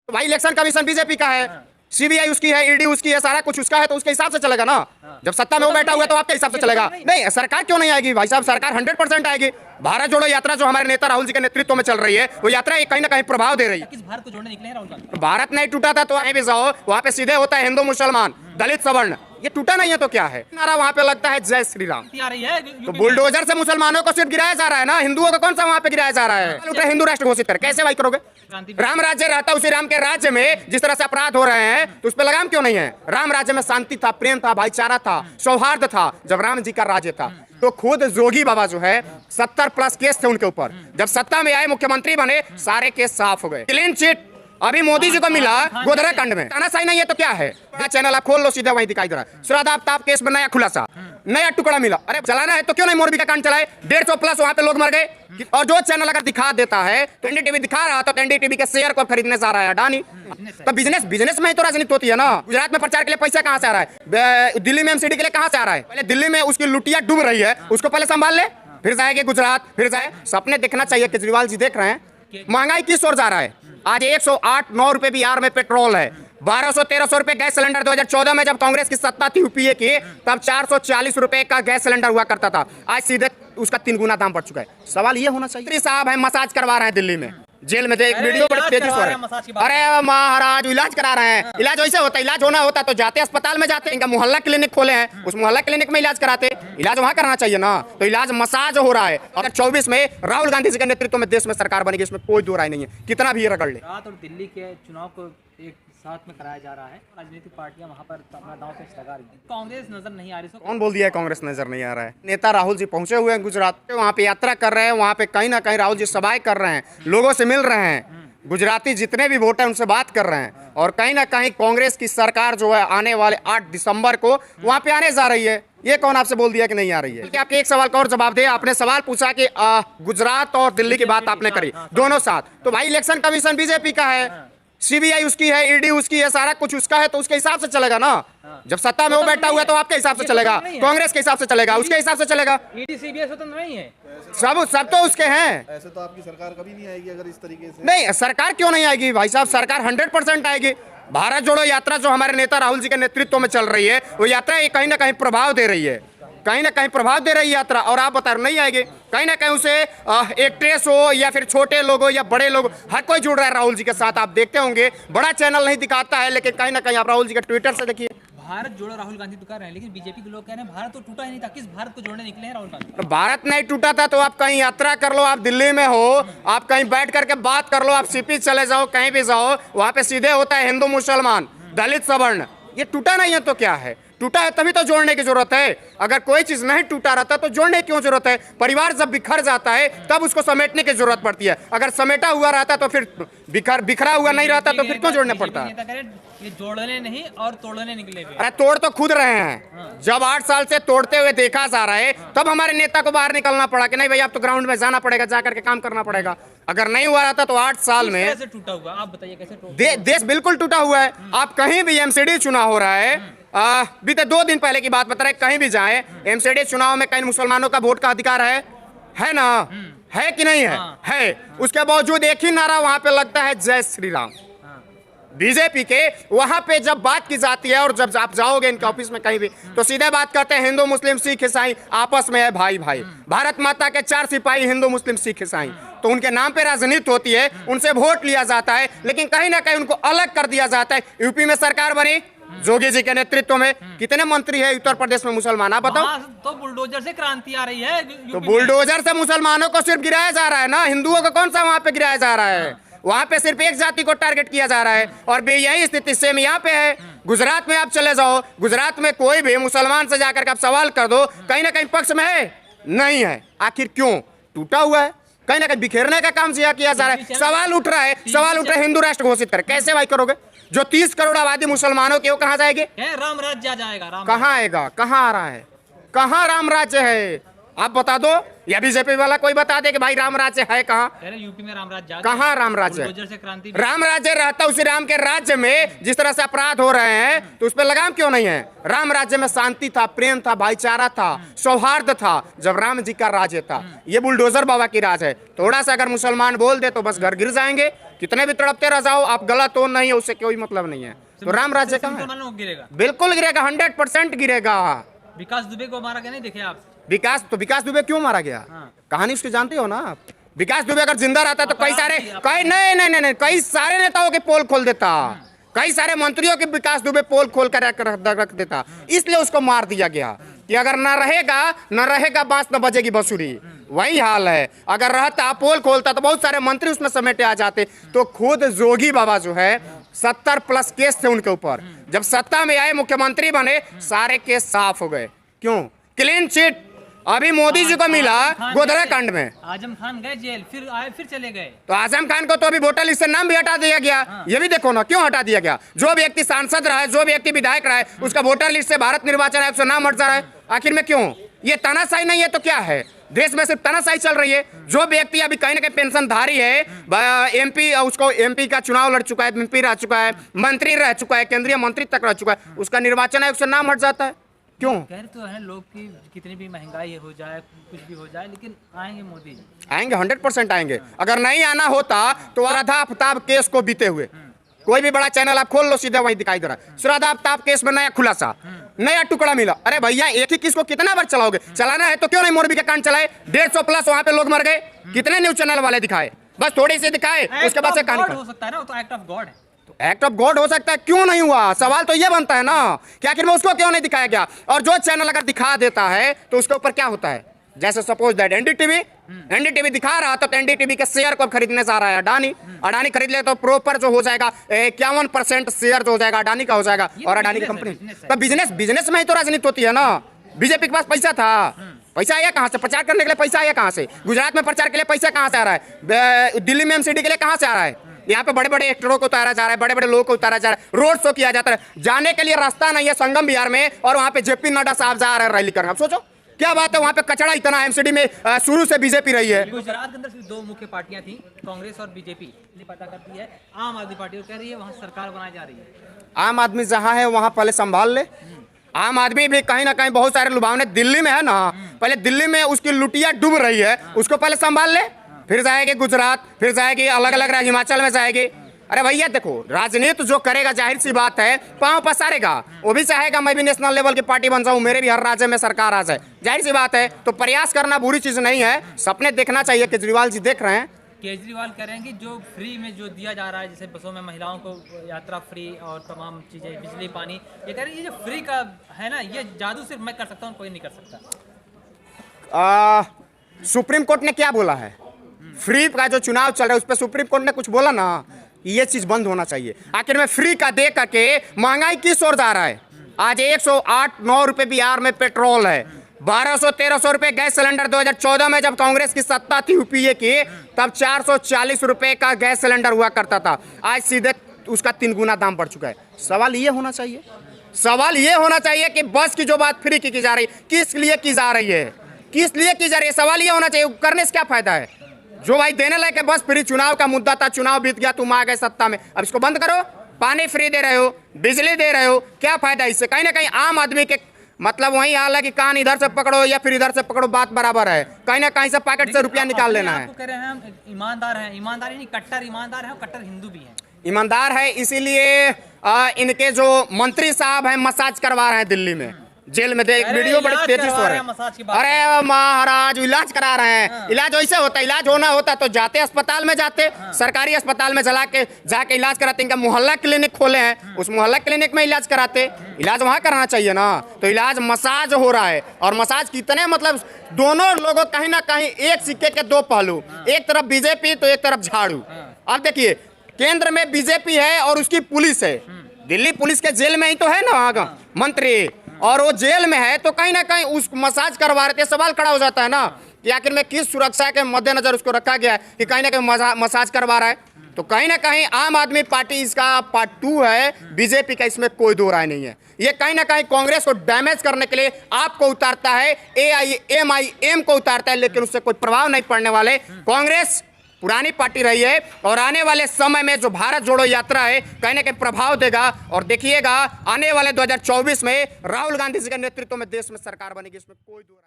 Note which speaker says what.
Speaker 1: तो भाई election commission BJP का है, सीबीआई उसकी है, ईडी उसकी है, सारा कुछ उसका है, तो उसके हिसाब से चलेगा ना। जब सत्ता में वो बैठा हुआ है तो आपके हिसाब से चलेगा। नहीं, सरकार क्यों नहीं आएगी भाई साहब, सरकार 100% आएगी। भारत जोड़ो यात्रा जो हमारे नेता राहुल जी के नेतृत्व में चल रही है, वो यात्रा कहीं ना कहीं प्रभाव दे रही है।
Speaker 2: किस भारत को जोड़ने निकले हैं राहुल गांधी?
Speaker 1: भारत नहीं टूटा था तो आए भी जाओ, वहाँ पे सीधे होता है हिंदू मुसलमान दलित सवर्ण, ये टूटा नहीं है तो क्या है। नारा वहाँ पे लगता है जय श्री राम।
Speaker 2: आ रही है
Speaker 1: तो बुलडोजर से मुसलमानों को सिर्फ गिराया जा रहा है ना, हिंदुओं को कौन सा वहाँ पे गिराया जा रहा है। हिंदू राष्ट्र घोषित कर कैसे भाई करोगे। राम राज्य रहता उसी राम के राज्य में जिस तरह से अपराध हो रहे हैं तो उस पर लगाम क्यों नहीं है। राम राज्य में शांति था, प्रेम था, भाईचारा था, सौहार्द था जब राम जी का राज्य था। तो खुद जोगी बाबा जो है 70+ केस थे उनके ऊपर, जब सत्ता में आए मुख्यमंत्री बने सारे केस साफ हो गए, क्लीन चिट। अभी मोदी जी को मिला गोधरा कांड में, तानाशाही नहीं है तो क्या है। चैनल आप खोल लो सीधा वहीं दिखाई दे रहा है। सुरादाब ताप केस में नया खुलासा, नया टुकड़ा मिला। अरे चलाना है तो क्यों नहीं मोरबी का कांड चलाए, 150+ वहां पे लोग मर गए। और जो चैनल अगर दिखा देता है तो एनडीटीवी दिखा रहा था तो एनडीटीवी के शेयर को खरीदने जा रहा है अडानी। तो बिजनेस में ही तो राजनीति होती है ना। गुजरात में प्रचार के लिए पैसा कहाँ से आ रहा है, दिल्ली में एमसीडी के लिए कहाँ से आ रहा है। पहले दिल्ली में उसकी लुटिया डूब रही है, उसको पहले संभाल ले, फिर जाएंगे गुजरात, फिर जाए। सपने देखना चाहिए। केजरीवाल जी देख रहे हैं महंगाई किस ओर जा रहा है। आज 108-9 रुपए बिहार में पेट्रोल है, 1200-1300 रुपए गैस सिलेंडर। 2014 में जब कांग्रेस की सत्ता थी यूपीए की, तब 440 रुपए का गैस सिलेंडर हुआ करता था। आज सीधे उसका 3 गुना दाम बढ़ चुका है। सवाल ये होना चाहिए। साहब है मसाज करवा रहे हैं दिल्ली में, जेल में एक वीडियो बड़ी तेजी से हो रहा है। अरे महाराज इलाज करा रहे हैं, इलाज वैसे होता है, इलाज होना होता तो जाते अस्पताल में जाते। इनका मोहल्ला क्लिनिक खोले हैं, उस मोहल्ला क्लिनिक में इलाज कराते। इलाज वहाँ करना चाहिए ना। तो इलाज मसाज हो रहा है। और 24 में राहुल गांधी जी के नेतृत्व में देश में सरकार बनेगी, इसमें कोई दो राय नहीं है, कितना भी ये रगड़ ले।
Speaker 2: और दिल्ली के चुनाव को एक साथ में कराया जा रहा है, राजनीतिक पार्टियां वहां पर अपना दांव पेच लगा रही हैं। कांग्रेस नजर नहीं आ रही।
Speaker 1: कौन बोल दिया है कांग्रेस नजर नहीं आ रहा है। नेता राहुल जी पहुंचे हुए हैं गुजरात, वहाँ पे यात्रा कर रहे हैं, वहाँ पे कहीं ना कहीं राहुल जी सभाएं कर रहे हैं, लोगों से मिल रहे हैं, गुजराती जितने भी वोट हैं उनसे बात कर रहे हैं। और कहीं ना कहीं कांग्रेस की सरकार जो है आने वाले 8 दिसंबर को वहाँ पे आने जा रही है। ये कौन आपसे बोल दिया कि नहीं आ रही है। आपके एक सवाल का और जवाब दे। आपने सवाल पूछा कि गुजरात और दिल्ली की बात आपने करी, दोनों साथ। तो भाई इलेक्शन कमीशन बीजेपी का है, सीबीआई उसकी है, ईडी उसकी है, सारा कुछ उसका है, तो उसके हिसाब से चलेगा ना। जब सत्ता में वो बैठा हुआ है तो आपके हिसाब से चलेगा, कांग्रेस के हिसाब से चलेगा, उसके हिसाब से चलेगा।
Speaker 2: ईडी सीबीआई स्वतंत्र नहीं है,
Speaker 1: सब तो उसके हैं।
Speaker 3: ऐसे तो आपकी सरकार कभी नहीं आएगी अगर इस तरीके से।
Speaker 1: नहीं, सरकार क्यों नहीं आएगी भाई साहब, सरकार 100% आएगी। भारत जोड़ो यात्रा जो हमारे नेता राहुल जी के नेतृत्व में चल रही है, वो यात्रा कहीं ना कहीं प्रभाव दे रही है, कहीं ना कहीं प्रभाव दे रही यात्रा। और आप बता रहे नहीं आएंगे, कहीं ना कहीं उसे एक्ट्रेस हो या फिर छोटे लोग हो या बड़े लोग, हर कोई जुड़ रहा है राहुल जी के साथ। आप देखते होंगे, बड़ा चैनल नहीं दिखाता है, लेकिन कहीं ना कहीं आप राहुल जी के ट्विटर से देखिए।
Speaker 2: भारत जोड़ो राहुल गांधी तो कर रहे हैं, लेकिन बीजेपी के लोग कह रहे हैं भारत तो टूटा ही नहीं था। किस भारत को जोड़ने निकले हैं राहुल गांधी?
Speaker 1: भारत नहीं टूटा था तो आप कहीं यात्रा कर लो, आप दिल्ली में हो, आप कहीं बैठ करके बात कर लो, आप सीपी चले जाओ, कहीं भी जाओ, वहाँ पे सीधे होता है हिंदू मुसलमान दलित सवर्ण। ये टूटा नहीं है तो क्या है। टूटा है तभी तो जोड़ने की जरूरत है। अगर कोई चीज नहीं टूटा रहता तो जोड़ने की क्यों जरूरत है। परिवार जब बिखर जाता है तब उसको समेटने की जरूरत पड़ती है। अगर समेटा हुआ रहता तो फिर बिखरा हुआ नहीं रहता तो फिर क्यों जोड़ना पड़ता है।
Speaker 2: ये जोड़ने नहीं और तोड़ने निकले हुए।
Speaker 1: अरे तोड़ तो खुद रहे हैं। जब 8 साल से तोड़ते हुए देखा जा रहा है तब हमारे नेता को बाहर निकलना पड़ा कि नहीं भाई आप तो ग्राउंड में जाना पड़ेगा, जाकर के काम करना पड़ेगा। अगर नहीं हुआ रहता तो 8 साल में
Speaker 2: कैसे टूटा हुआ, आप बताइए कैसे टूटा।
Speaker 1: देश बिल्कुल टूटा हुआ है। आप कहीं भी एमसीडी चुनाव हो रहा है, बीते 2 दिन पहले की बात बता रहे, कहीं भी जाए एमसीडी चुनाव में कहीं मुसलमानों का वोट का अधिकार है ना, है कि नहीं है, है। उसके बावजूद एक ही नारा वहां पे लगता है जय श्री राम। बीजेपी के वहां पे जब बात की जाती है और जब आप जाओगे इनके ऑफिस में कहीं भी तो सीधे बात करते हैं हिंदू मुस्लिम सिख ईसाई आपस में है भाई भाई। भारत माता के 4 सिपाही हिंदू मुस्लिम सिख ईसाई, तो उनके नाम पे राजनीति होती है, उनसे वोट लिया जाता है, लेकिन कहीं ना कहीं उनको अलग कर दिया जाता है। यूपी में सरकार बनी जोगी जी के नेतृत्व में, कितने मंत्री है उत्तर प्रदेश में मुसलमान, आप बताओ।
Speaker 2: तो बुलडोजर से क्रांति आ रही है।
Speaker 1: तो बुलडोजर से मुसलमानों को सिर्फ गिराया जा रहा है ना, हिंदुओं को कौन सा वहां पे गिराया जा रहा है। वहां पे सिर्फ एक जाति को टारगेट किया जा रहा है। और यही स्थिति सेम यहाँ पे है। गुजरात में आप चले जाओ, गुजरात में कोई भी मुसलमान से जाकर के आप सवाल कर दो, कहीं ना कहीं पक्ष में है नहीं है। आखिर क्यों टूटा हुआ है, कहीं ना कहीं बिखेरने का काम किया जा रहा है। सवाल उठ रहा है हिंदू राष्ट्र घोषित कर, कैसे भाई करोगे। जो 30 करोड़ आबादी मुसलमानों की वो कहाँ जाएंगे,
Speaker 2: राम राज्य आ जाएगा।
Speaker 1: कहाँ आएगा, कहाँ आ रहा है, कहाँ राम राज्य है, आप बता दो। या बीजेपी वाला कोई बता दे कि भाई राम राज्य है कहाँ।
Speaker 2: यूपी में राम राज्य,
Speaker 1: कहाँ राम राज्य है। राम राज्य रहता उसी राम के राज्य में जिस तरह से अपराध हो रहे हैं तो उस पर लगाम क्यों नहीं है। राम राज्य में शांति था, प्रेम था, भाईचारा था, सौहार्द था जब राम जी का राज्य था। ये बुलडोजर बाबा की राज है। थोड़ा सा अगर मुसलमान बोल दे तो बस घर गिर जाएंगे, कितने भी तड़पते रह जाओ, आप गलत हो नहीं है, उससे कोई मतलब नहीं है। तो राम राज्य कहाँ है?
Speaker 2: मानो गिरेगा,
Speaker 1: बिल्कुल गिरेगा, 100% गिरेगा।
Speaker 2: विकास दुबे को मारा गया, नहीं देखे आप?
Speaker 1: विकास दुबे क्यों मारा गया?
Speaker 2: हाँ।
Speaker 1: कहानी उसकी जानते हो ना आप? विकास दुबे अगर जिंदा रहता तो कई सारे कई सारे नेताओं के पोल खोल देता, कई सारे मंत्रियों के विकास दुबे पोल खोल कर रख देता। इसलिए उसको मार दिया गया कि अगर न रहेगा बांस न बजेगी बांसुरी। वही हाल है, अगर रहता पोल खोलता तो बहुत सारे मंत्री उसमें समेटे आ जाते। तो खुद जोगी बाबा जो है 70+ केस थे उनके ऊपर, जब सत्ता में आए मुख्यमंत्री बने सारे केस साफ हो गए। क्यों? Clean chit. अभी मोदी जी को मिला गोधरा कांड में,
Speaker 2: आजम खान गए जेल, फिर आए, फिर चले गए।
Speaker 1: तो आजम खान को तो अभी वोटर लिस्ट से नाम भी हटा दिया गया। ये भी देखो ना क्यों हटा दिया गया। जो व्यक्ति सांसद रहा है, जो व्यक्ति विधायक रहा है, उसका वोटर लिस्ट से भारत निर्वाचन आयोग से नाम हट जा रहा है। आखिर में क्यों? ये तानाशाही नहीं है तो क्या है? देश में सिर्फ तानाशाही चल रही है। जो व्यक्ति अभी कहीं ना कहीं पेंशनधारी है, एमपी, उसको एमपी का चुनाव लड़ चुका है, एमपी रह चुका है, मंत्री रह चुका है, केंद्रीय मंत्री तक रह चुका है, उसका निर्वाचन आयोग से नाम हट जाता है। क्यों?
Speaker 2: कह रहे तो है लोग की कितनी भी महंगाई हो जाए, कुछ भी हो जाए, लेकिन आएंगे मोदी जी,
Speaker 1: आएंगे, 100% आएंगे। अगर नहीं आना होता तो आधा आफ्ताब केस को बीते हुए कोई भी बड़ा चैनल आप खोल लो, सीधा वही दिखाई दे रहा है। श्रद्धा आफ्ताब केस में नया खुलासा, नया टुकड़ा मिला। अरे भैया एक ही किस को कितना बार चलाओगे? चलाना है तो क्यों नहीं मोरबी के कांड चलाए? 150+ वहां पे लोग मर गए, कितने न्यूज चैनल वाले दिखाए? बस थोड़ी सी दिखाए, उसके बाद से कहानी
Speaker 2: हो सकता है ना, तो एक्ट ऑफ गॉड है।
Speaker 1: एक्ट ऑफ गॉड हो सकता है, क्यों नहीं हुआ? सवाल तो ये बनता है ना कि आखिर में उसको क्यों नहीं दिखाया गया? और जो चैनल अगर दिखा देता है तो उसके ऊपर क्या होता है? जैसे सपोज दैट एनडीटीवी दिखा रहा था, तो एनडीटीवी के शेयर को खरीदने जा रहा है अडानी खरीद ले तो प्रॉपर जो हो जाएगा 51% शेयर जो हो जाएगा अडानी का हो जाएगा, और अडानी की कंपनी। तो बिजनेस में ही तो राजनीति होती है ना। बीजेपी के पास पैसा था, पैसा आया कहां से? प्रचार करने के लिए पैसा आया कहां से? गुजरात में प्रचार के लिए पैसा कहां से आ रहा है? दिल्ली में एमसीडी के लिए कहां से आ रहा है? यहाँ पे बड़े बड़े एक्टरों को उतारा जा रहा है, बड़े बड़े लोगों को उतारा जा रहा है, रोड शो किया जाता है। जाने के लिए रास्ता नहीं है संगम बिहार में, और वहाँ पे जेपी नड्डा साहब जा रहे हैं रैली करने। अब सोचो क्या बात है, वहाँ पे कचड़ा इतना। एमसीडी में शुरू से बीजेपी रही है।
Speaker 2: गुजरात के अंदर सिर्फ 2 मुख्य पार्टियां थी, कांग्रेस और बीजेपी। ये पता करती है आम आदमी पार्टी, कह रही है वहाँ सरकार बनाई जा रही है।
Speaker 1: आम आदमी जहाँ है वहाँ पहले संभाल ले। आम आदमी भी कहीं ना कहीं बहुत सारे लुभावने दिल्ली में है ना, पहले दिल्ली में उसकी लुटिया डूब रही है, उसको पहले संभाल ले, फिर जाएगी गुजरात, फिर जाएगी अलग अलग राज्य, हिमाचल में जाएगी। अरे भैया देखो, राजनीति जो करेगा जाहिर सी बात है पांव पसारेगा। वो भी चाहेगा मैं भी नेशनल लेवल की पार्टी बन जाऊं, मेरे भी हर राज्य में सरकार आ जाए, जाहिर सी बात है। तो प्रयास करना बुरी चीज नहीं है, सपने देखना चाहिए। केजरीवाल जी देख रहे हैं,
Speaker 2: केजरीवाल कह रहे हैं कि जो फ्री में जो दिया जा रहा है, जैसे बसों में महिलाओं को यात्रा फ्री और तमाम चीजें, बिजली, पानी, ये कह रहे हैं ये जो फ्री का है ना, ये जादू सिर्फ मैं कर सकता हूँ, कोई नहीं कर सकता।
Speaker 1: सुप्रीम कोर्ट ने क्या बोला है? फ्री का जो चुनाव चल रहा है उस पर सुप्रीम कोर्ट ने कुछ बोला ना, ये चीज बंद होना चाहिए। आखिर में फ्री का दे करके महंगाई किस ओर जा रहा है? आज 108-9 रुपए बिहार में पेट्रोल है, 1200-1300 रुपए गैस सिलेंडर। 2014 में जब कांग्रेस की सत्ता थी यूपीए की, तब 440 रुपए का गैस सिलेंडर हुआ करता था, आज सीधे उसका 3 गुना दाम बढ़ चुका है। सवाल ये होना चाहिए, कि बस की जो बात फ्री की जा रही है, किस लिए की जा रही है, किस लिए की जा रही है? सवाल ये होना चाहिए। करने से क्या फायदा है? जो भाई देने लगे बस फ्री, चुनाव का मुद्दा था, चुनाव बीत गया, तुम आ गए सत्ता में, अब इसको बंद करो। पानी फ्री दे रहे हो, बिजली दे रहे हो, क्या फायदा इससे? कहीं ना कहीं आम आदमी के मतलब वही हाल है कि कान इधर से पकड़ो या फिर इधर से पकड़ो, बात बराबर है। कहीं ना कहीं से पॉकेट से रुपया निकाल लेना है।
Speaker 2: कह रहे हैं हम ईमानदार हैं, ईमानदारी नहीं, कट्टर ईमानदार है, कट्टर हिंदू भी हैं।
Speaker 1: ईमानदार है, इसीलिए इनके जो मंत्री साहब हैं मसाज करवा रहे हैं दिल्ली में, जेल में। देख वीडियो बड़ी तेजी से हो रहा है। अरे महाराज इलाज करा रहे हैं। इलाज वैसे होता है, इलाज होना होता तो जाते अस्पताल में, जाते सरकारी अस्पताल में जाके इलाज कराते। इनका मोहल्ला क्लिनिक खोले हैं, उस मोहल्ला क्लिनिक में इलाज कराते। इलाज वहाँ कराना चाहिए ना, तो इलाज मसाज हो रहा है। और मसाज कितने मतलब दोनों लोगों कहीं ना कहीं एक सिक्के के 2 पहलू, एक तरफ बीजेपी तो एक तरफ झाड़ू। अब देखिए केंद्र में बीजेपी है और उसकी पुलिस है, दिल्ली पुलिस के जेल में ही तो है ना मंत्री, और वो जेल में है, तो कहीं ना कहीं उस मसाज करवा रहे थे। सवाल खड़ा हो जाता है ना कि आखिर में किस सुरक्षा के मद्देनजर उसको रखा गया है कि कहीं ना कहीं मसाज करवा रहा है। तो कहीं ना कहीं आम आदमी पार्टी इसका पार्ट 2 है, बीजेपी का इसमें कोई दो राय नहीं है। ये कहीं ना कहीं कांग्रेस को डैमेज करने के लिए आपको उतारता है, AIMIM को उतारता है, लेकिन उससे कोई प्रभाव नहीं पड़ने वाले। कांग्रेस पुरानी पार्टी रही है और आने वाले समय में जो भारत जोड़ो यात्रा है कहीं ना कहीं प्रभाव देगा। और देखिएगा आने वाले 2024 में राहुल गांधी जी के नेतृत्व में देश में सरकार बनेगी, इसमें कोई दो